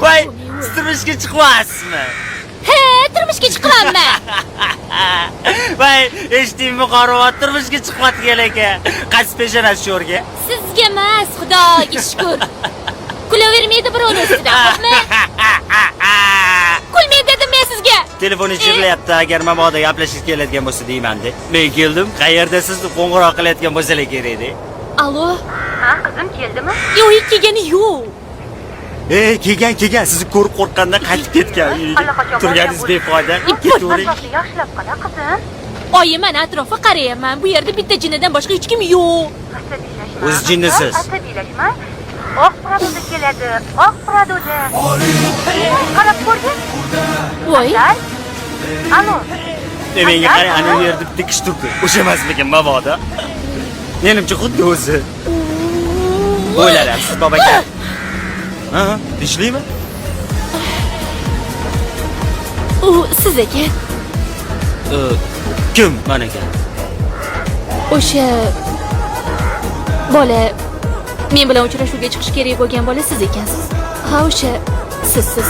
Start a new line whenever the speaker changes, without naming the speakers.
Voy, turmushga chiqyapsizmi?
He, turmushga chiqamanman.
Voy, eshitdingmi qorovat turmushga chiqyapti ekan. Qaysi peshonasi sho'rga?
Sizga emas, Xudoga shukr. Kulavermaydi birovni ustidan, xo'pmi? Kulmang dedim men sizga.
Telefoni jiringlayapti, agar mabodo gaplashib keladigan bo'lsa deyman-da. Men keldim, qayerda siz qo'ng'iroq qilayotgan bo'lsalar kerak-da.
Alo?
Ha, qizim keldimi?
Yo'q, kelgani yo'q.
Kelgan, sizni ko'rib qo'rqqanda qaytib ketgan. Turganingiz befoyda. Ketavering.
Yaxshilab qara, qizim.
Oyi, men atrofga qarayapman. Bu yerda bitta jinnidan boshqa hech kim yo'q.
O'z jinnisiz.
Asabiylashmang. Oq pradoda keladi. Oq pradoda. Qarab ko'rgin.
Voy.
Alo.
Menga qarang, ana bu yerda bitta kishi turibdi. O'sha emasmikan mabodo? Menimcha xuddi o'zi. O'ylarsiz, bobaka. Ha, ishlaymi?
U siz ekan.
Kim mana ekan?
O'sha bola men bilan uchrashuvga chiqish kerak bo'lgan bola siz ekansiz. Ha, o'sha siz.